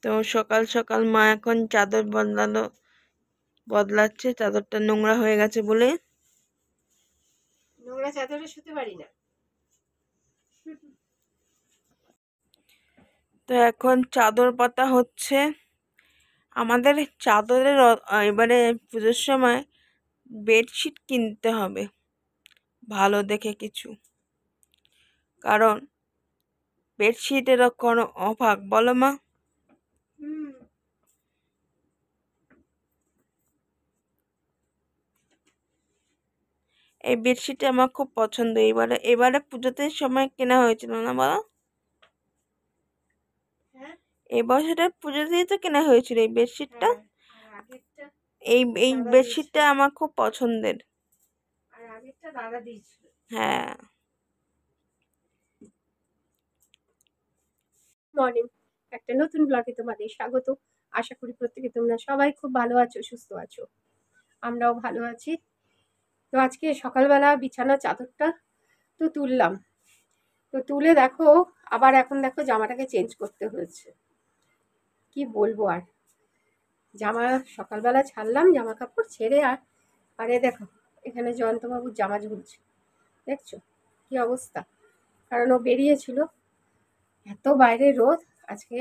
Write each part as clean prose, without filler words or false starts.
তো সকাল সকাল মা এখন চাদর বদলাচ্ছে, চাদরটা নোংরা হয়ে গেছে বলে। নোংরা চাদরে শুতে পারি না। তো এখন চাদর পাতা হচ্ছে। আমাদের চাদরের এবারে পুজোর সময় বেডশিট কিনতে হবে ভালো দেখে কিছু, কারণ বেডশিটেরও কোনো অভাব, বলো মা? এই বেডশিটটা আমার খুব পছন্দ। এবারে পুজোতে সময় কেনা হয়েছিল না বলো? হ্যাঁ, এই বছরের পুজোতেই তো কেনা হয়েছিল এই বেডশিটটা। আর আগেরটা এই দাদা বেডশিটটা দিয়েছিল। আমার খুব পছন্দের। আর আগেরটা দাদা দিয়েছিল। হ্যাঁ। মর্নিং, একটা নতুন ব্লগে তোমাদের স্বাগত। আশা করি প্রত্যেকে তোমরা সবাই খুব ভালো আছো, সুস্থ আছো। আমরাও ভালো আছি। তো আজকে সকালবেলা বিছানার চাদরটা তো তুললাম। তো তুলে দেখো, আবার এখন দেখো জামাটাকে চেঞ্জ করতে হয়েছে। কি বলবো আর, জামা সকালবেলা ছাড়লাম, জামা কাপড় ছেড়ে আরে দেখো এখানে জয়ন্তবাবুর জামা ঝুলছে, দেখছো কি অবস্থা। কারণ ও বেরিয়েছিল, এত বাইরে রোদ, আজকে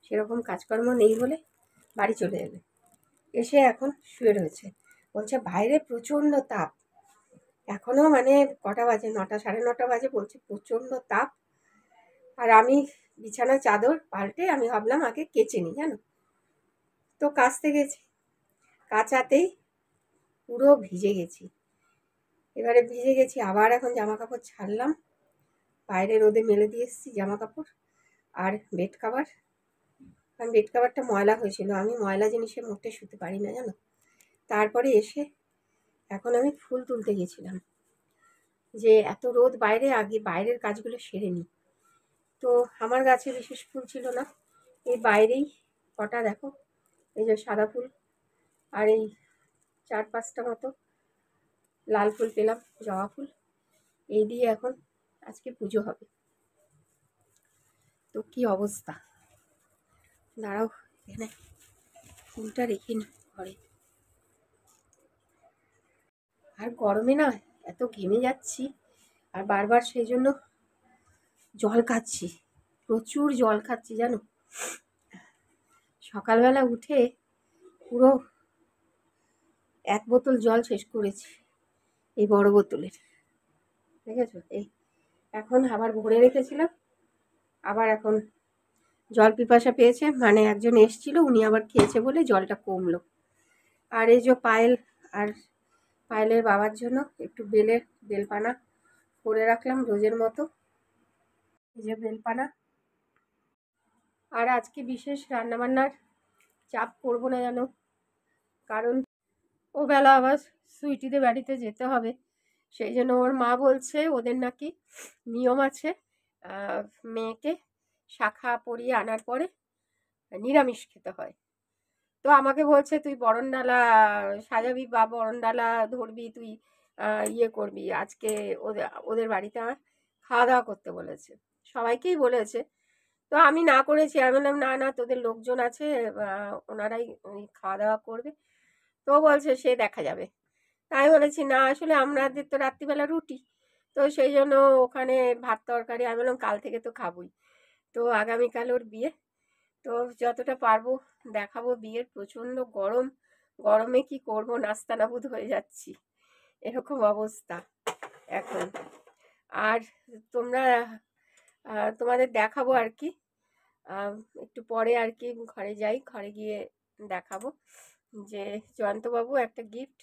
সেরকম কাজকর্ম নেই বলে বাড়ি চলে এলো। এসে এখন শুয়ে রয়েছে, বলছে বাইরে প্রচণ্ড তাপ। এখনো মানে কটা বাজে, 9টা সাড়ে 9টা বাজে, বলছে প্রচণ্ড তাপ। আর আমি বিছানার চাদর পাল্টে আমি ভাবলাম আগে কেচে নিই, জানো তো কাচতে গেছি, কাচাতেই পুরো ভিজে গেছি। এবারে ভিজে গেছি, আবার এখন জামা কাপড় ছাড়লাম, বাইরে রোদে মেলে দিয়ে এসেছি জামা কাপড় আর বেড কাভার। কারণ বেড কাভারটা ময়লা হয়েছিল, আমি ময়লা জিনিসে মোটে শুতে পারি না, জানো। তারপরে এসে এখন আমি ফুল তুলতে গেছিলাম, যে এত রোদ বাইরে, আগে বাইরের কাজগুলো সেরে নিই। তো আমার গাছে বিশেষ ফুল ছিল না, এই বাইরেই কটা দেখো, এই যে সাদা ফুল আর এই 4-5টা মতো লাল ফুল পেলাম, জবা ফুল, এই দিয়ে এখন আজকে পুজো হবে। তো কি অবস্থা, দাঁড়াও এখানে ফুলটা রেখে নি ঘরে। আর গরমে না এত ঘেমে যাচ্ছি, আর বারবার সেই জন্য জল খাচ্ছি, প্রচুর জল খাচ্ছি, জানো। সকালবেলা উঠে পুরো 1 বোতল জল শেষ করেছি, এই বড় বোতলের, দেখেছো। এই এখন আবার ভরে রেখেছিলাম, আবার এখন জল পিপাসা পেয়েছে, মানে একজন এসছিল, উনি আবার খেয়েছে বলে জলটা কমলো। আর এই যে আর পায়েলের বাবার জন্য একটু বেলপানা করে রাখলাম রোজের মতো, এই যে বেলপানা। আর আজকে বিশেষ রান্নাবান্নার চাপ করবো না জানো, কারণ ও বেলা আবার সুইটিদের বাড়িতে যেতে হবে। সেই জন্য ওর মা বলছে ওদের নাকি নিয়ম আছে, মেয়েকে শাখা পরিয়ে আনার পরে নিরামিষ খেতে হয়। তো আমাকে বলছে তুই বরণডালা সাজাবি বা বরণডালা ধরবি, তুই ইয়ে করবি আজকে, ওদের ওদের বাড়িতে আমার খাওয়া দাওয়া করতে বলেছে, সবাইকেই বলেছে। তো আমি না করেছি, আমি বললাম না না, তোদের লোকজন আছে, ওনারাই খাওয়া দাওয়া করবে। তো বলছে সে দেখা যাবে। তাই বলেছি না, আসলে আমাদের তো রাত্রিবেলা রুটি, তো সেই জন্য ওখানে ভাত তরকারি, আমি বললাম কাল থেকে তো খাবোই। তো আগামীকাল ওর বিয়ে, তো যতটা পারবো দেখাবো। বিয়ের প্রচণ্ড গরম, গরমে কি করব, নাস্তানাবুদ হয়ে যাচ্ছি, এরকম অবস্থা এখন। আর তোমরা তোমাদের দেখাবো আর কি, একটু পরে আর কি ঘরে যাই, ঘরে গিয়ে দেখাবো যে জয়ন্তবাবু একটা গিফট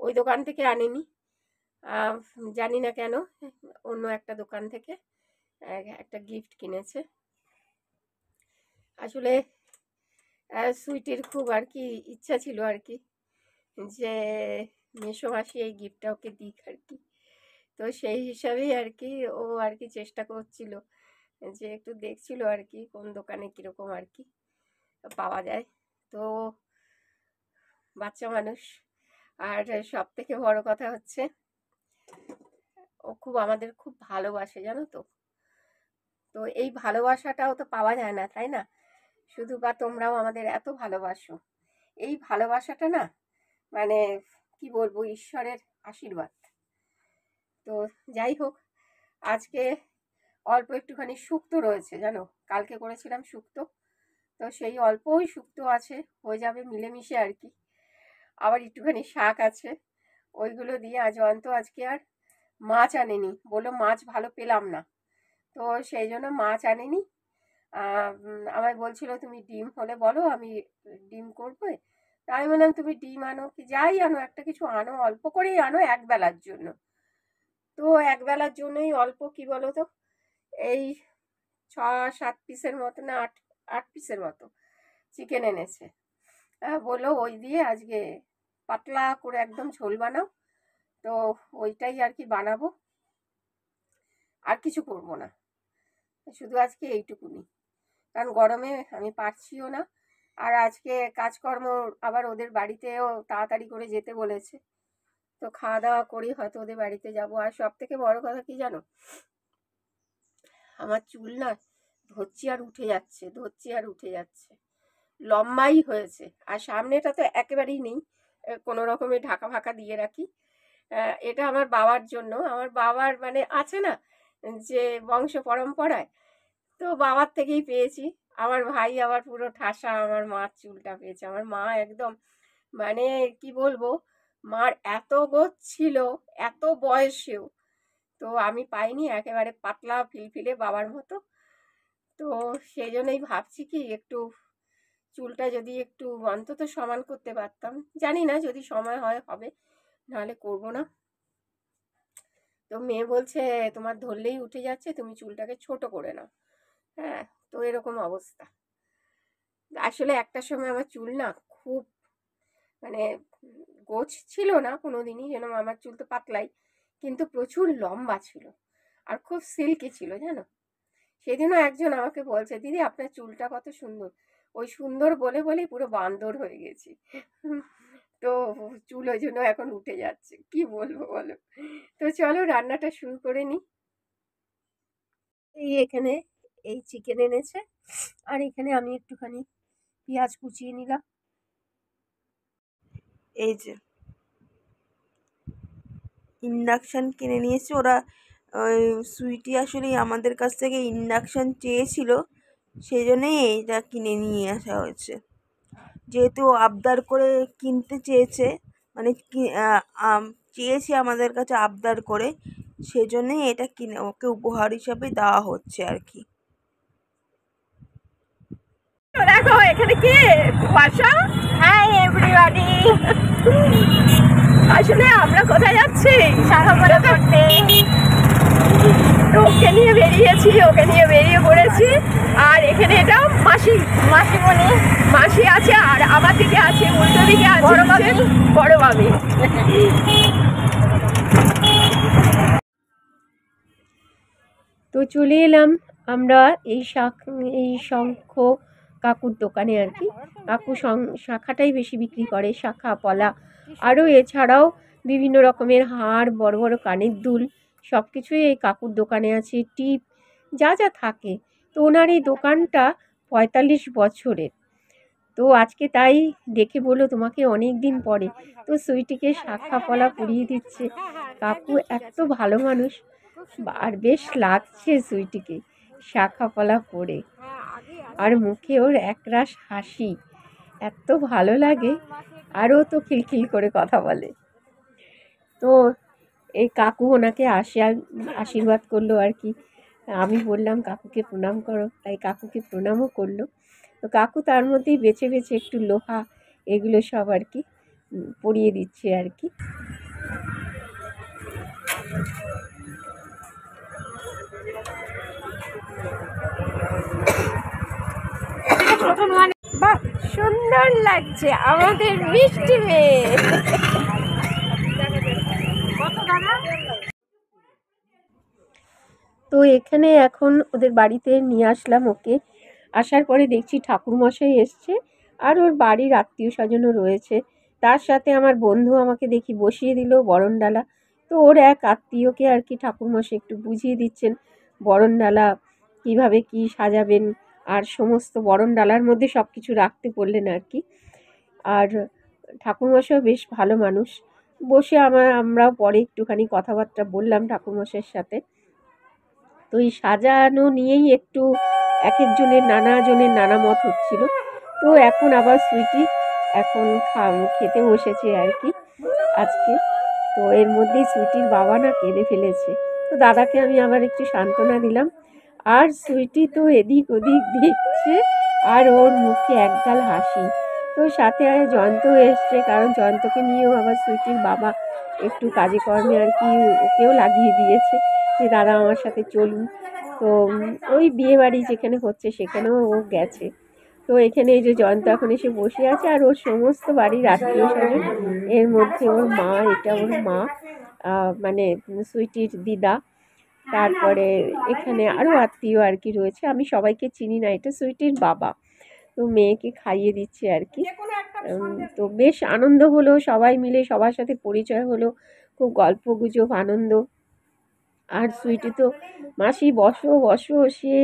ওই দোকান থেকে আনেনি, জানি না কেন, অন্য একটা দোকান থেকে একটা গিফট কিনেছে। আসলে সুইটির খুব আর কি ইচ্ছা ছিল আর কি, যে মেসোমাসি এই গিফটটা ওকে দিক আর কি। তো সেই হিসাবেই আর কি ও আর কি চেষ্টা করছিল, যে একটু দেখছিল আর কি কোন দোকানে কীরকম আর কি পাওয়া যায়। তো বাচ্চা মানুষ, আর সব থেকে বড় কথা হচ্ছে ও খুব আমাদের খুব ভালোবাসে, জানো তো। তো এই ভালোবাসাটাও তো পাওয়া যায় না, তাই না। শুধু বা তোমরাও আমাদের এত ভালোবাসো। এই ভালোবাসাটা না মানে কি বলবো, ঈশ্বরের আশীর্বাদ। তো যাই হোক, আজকে অল্প একটুখানি শুক্তো রয়েছে জানো, কালকে করেছিলাম শুক্তো, তো সেই অল্পই শুক্তো আছে, হয়ে যাবে মিলেমিশে আর কি। আবার একটুখানি শাক আছে, ওইগুলো দিয়ে জয়ন্ত আজকে আর মাছ আনেনি, বললো মাছ ভালো পেলাম না, তো সেই জন্য মাছ আনেনি। আমায় বলছিল তুমি ডিম হলে বলো, আমি ডিম করবো। তা আমি বললাম তুমি ডিম আনো কি যাই আনো, একটা কিছু আনো, অল্প করেই আনো একবেলার জন্য। তো একবেলার জন্যই অল্প কি বলো তো, এই 6-7 পিসের মতো না 8 পিসের মতো চিকেন এনেছে। বললো ওই দিয়ে আজকে পাতলা করে একদম ঝোল বানাও, তো ওইটাই আর কি বানাবো, আর কিছু করবো না, শুধু আজকে এইটুকুনি, কারণ গরমে আমি পারছিও না। আর আজকে কাজকর্ম আবার ওদের বাড়িতেও তাড়াতাড়ি করে যেতে বলেছে, তো খাওয়া দাওয়া করেই হয়তো ওদের বাড়িতে যাব। আর সব থেকে বড় কথা কি জানো, আমার চুল না ধরছি আর উঠে যাচ্ছে, ধরছি আর উঠে যাচ্ছে, লম্বাই হয়েছে। আর সামনেটা তো একেবারেই নেই, কোনো রকমে ঢাকা ফাঁকা দিয়ে রাখি। এটা আমার বাবার জন্য, আমার বাবার মানে আছে না যে বংশ পরম্পরায়, তো বাবার থেকেই পেয়েছি। আমার ভাই আবার পুরো ঠাসা আমার মার চুলটা পেয়েছে। আমার মা একদম মানে কি বলবো, মার এত গোছ ছিল এত বয়সেও, তো আমি পাইনি, একেবারে পাতলা ফিলফিলে বাবার মতো। তো সেই জন্যই ভাবছি কি একটু চুলটা যদি একটু অন্তত সমান করতে পারতাম, জানি না যদি সময় হয় হবে, নাহলে করব না। তো মেয়ে বলছে তোমার ধরলেই উঠে যাচ্ছে, তুমি চুলটাকে ছোট করে নাও। হ্যাঁ, তো এরকম অবস্থা। আসলে একটা সময় আমার চুল না খুব মানে গোছ ছিল না কোনোদিনই, যেন আমার চুল তো পাতলাই, কিন্তু প্রচুর লম্বা ছিল আর খুব সিল্কি ছিল জানো। সেদিনও একজন আমাকে বলছে দিদি আপনার চুলটা কত সুন্দর, ওই সুন্দর বলে বলেই পুরো বান্দর হয়ে গেছি। তো চুল ওই জন্য এখন উঠে যাচ্ছে, কি বলবো বলো। তো চলো রান্নাটা শুরু করে নি। এই এখানে এই চিকেন এনেছে, আর এখানে আমি একটুখানি পেঁয়াজ কুচিয়ে নিলাম। এই যে ইন্ডাকশান কিনে নিয়েছি ওরা, ওই সুইটি আসলে আমাদের কাছ থেকে ইন্ডাকশান চেয়েছিল, সেই জন্যই এইটা কিনে নিয়ে আসা হয়েছে। যেহেতু আবদার করে কিনতে চেয়েছে, মানে চেয়েছে আমাদের কাছে আবদার করে, সেজন্যই এটা কিনে ওকে উপহার হিসাবে দেওয়া হচ্ছে আর কি। দেখো এখানে কে কুয়াশা। Hi everybody. আসলে আমরা কোথায় যাচ্ছি, শাখাপলা করতে। তো ওকে নিয়ে বেরিয়েছি, ওকে নিয়ে বেরিয়ে পড়েছি। আর এখানে এটা মাসিমণি মাসি আছে, আর আমার দিকে আছে উল্টো দিকে আছে বড় মামি। তো চলে এলাম আমরা এই শঙ্খ কাকুর দোকানে আর কি। কাকু শাখাটাই বেশি বিক্রি করে, শাখা পলা, আরও এছাড়াও বিভিন্ন রকমের হার, বড় বড় কানের দুল, সব কিছুই এই কাকুর দোকানে আছে, টিপ যা যা থাকে। তো ওনার এই দোকানটা 45 বছরের। তো আজকে তাই দেখে বললো তোমাকে অনেক দিন পরে, তো সুইটিকে শাখা পলা পরিয়ে দিচ্ছে। কাকু এত ভালো মানুষ, আর বেশ লাগছে সুইটিকে শাখা পলা পরে, আর মুখে ওর একরাশ হাসি, এত ভালো লাগে। আরও তো খিলখিল করে কথা বলে। তো এই কাকু ওনাকে আশীর্বাদ করলো আর কি। আমি বললাম কাকুকে প্রণাম করো, তাই কাকুকে প্রণামও করলো। তো কাকু তার মধ্যেই বেছে বেছে একটু লোহা এগুলো সব আর কি পরিয়ে দিচ্ছে আর কি। বাহ, সুন্দর লাগছে আমাদের মিষ্টি মেয়ে। তো এখানে এখন ওদের বাড়িতে নিয়ে আসলাম ওকে। আসার পরে দেখছি ঠাকুরমশাই এসছে, আর ওর বাড়ির আত্মীয় স্বজনও রয়েছে। তার সাথে আমার বন্ধু আমাকে দেখি বসিয়ে দিল বরণডালা। তো ওর এক আত্মীয়কে আর কি ঠাকুরমশাই একটু বুঝিয়ে দিচ্ছেন বরণডালা কীভাবে কি সাজাবেন, আর সমস্ত বরণ ডালার মধ্যে সব কিছু রাখতে বললেন আর কি। আর ঠাকুরমশাই বেশ ভালো মানুষ। বসে আমরাও পরে একটুখানি কথাবার্তা বললাম ঠাকুরমশাইয়ের সাথে। তো এই সাজানো নিয়েই একটু এক একজনের নানা মত হচ্ছিল। তো এখন আবার সুইটি এখন খেতে বসেছে আর কি আজকে। তো এর মধ্যেই সুইটির বাবা না কেঁদে ফেলেছে। তো দাদাকে আমি আবার একটু সান্ত্বনা দিলাম। আর সুইটি তো এদিক ওদিক দেখছে আর ওর মুখে একগাল হাসি। তো সাথে জয়ন্ত এসছে, কারণ জয়ন্তকে নিয়েও আবার সুইটির বাবা একটু কাজে কর্মে আর কি ওকেও লাগিয়ে দিয়েছে যে দাদা আমার সাথে চলুন। তো ওই বিয়ে বাড়ি যেখানে হচ্ছে সেখানেও ও গেছে। তো এখানে এই যে জয়ন্ত এখন এসে বসে আছে আর ওর সমস্ত বাড়ির আত্মীয় স্বজন, এর মধ্যে ওর মা, এটা ওর মা মানে সুইটির দিদা, তারপরে এখানে আরও আত্মীয় আর কি রয়েছে। আমি সবাইকে চিনি না, এটা সুইটির বাবা। তো মেয়েকে খাইয়ে দিচ্ছে আর কি। তো বেশ আনন্দ হলো, সবাই মিলে সবার সাথে পরিচয় হলো, খুব গল্প গুজব আনন্দ। আর সুইটি তো মাসি বসো বসো, সে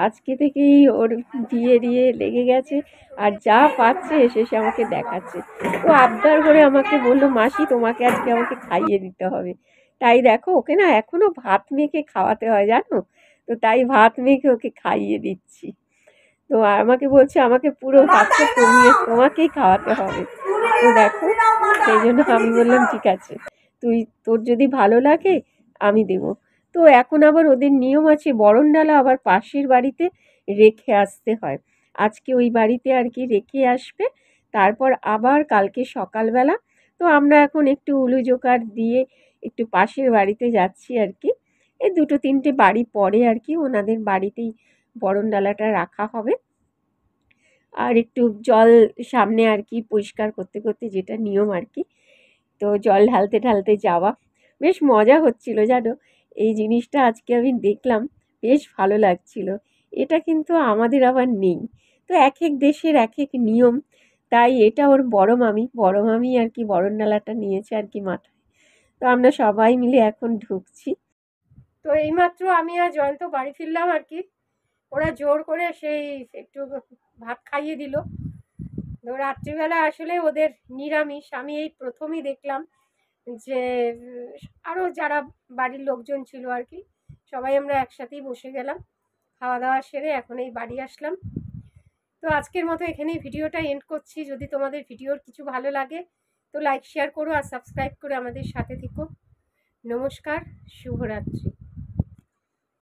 আজকে থেকেই ওর বিয়ে লেগে গেছে আর যা পাচ্ছে সে আমাকে দেখাচ্ছে। তো আবদার করে আমাকে বললো মাসি তোমাকে আজকে আমাকে খাইয়ে দিতে হবে। তাই দেখো ওকে না এখনো ভাত মেখে খাওয়াতে হয় জানো। তো তাই ভাত মেখে ওকে খাইয়ে দিচ্ছি। তো আমাকে বলছে আমাকে পুরো ভাতটা কমিয়ে তোমাকেই খাওয়াতে হবে। তো দেখো সেই জন্য আমি বললাম ঠিক আছে, তোর যদি ভালো লাগে আমি দেব। তো এখন আবার ওদের নিয়ম আছে বরণডালা আবার পাশের বাড়িতে রেখে আসতে হয়। আজকে ওই বাড়িতে আর কি রেখে আসবে, তারপর আবার কালকে সকালবেলা। তো আমরা এখন একটু উলু জোকার দিয়ে একটু পাশের বাড়িতে যাচ্ছি আর কি। এই 2-3টে বাড়ি পরে আর কি ওনাদের বাড়িতেই বরণডালাটা রাখা হবে। আর একটু জল সামনে আর কি পরিষ্কার করতে করতে যেটা নিয়ম আর কি, তো জল ঢালতে যাওয়া। বেশ মজা হচ্ছিল জানো, এই জিনিসটা আজকে আমি দেখলাম, বেশ ভালো লাগছিল। এটা কিন্তু আমাদের আবার নেই। তো এক এক দেশের এক এক নিয়ম। তাই এটা ওর বড় মামি আর কি বরণডালাটা নিয়েছে আর কি মাথায়। তো আমরা সবাই মিলে এখন ঢুকছি। তো এইমাত্র আমি আর জয়ন্ত বাড়ি ফিরলাম আর কি। ওরা জোর করে সেই একটু ভাত খাইয়ে দিল। তো রাত্রিবেলা আসলে ওদের নিরামিষ। আমি এই প্রথমই দেখলাম যে আরও যারা বাড়ির লোকজন ছিল আর কি, সবাই আমরা একসাথেই বসে গেলাম খাওয়া দাওয়া সেরে, এখন এই বাড়ি আসলাম। তো আজকের মতো এখানেই ভিডিওটা এন্ড করছি। যদি তোমাদের ভিডিওর কিছু ভালো লাগে তো লাইক শেয়ার করো আর সাবস্ক্রাইব করে আমাদের সাথে থেকো। নমস্কার, শুভরাত্রি।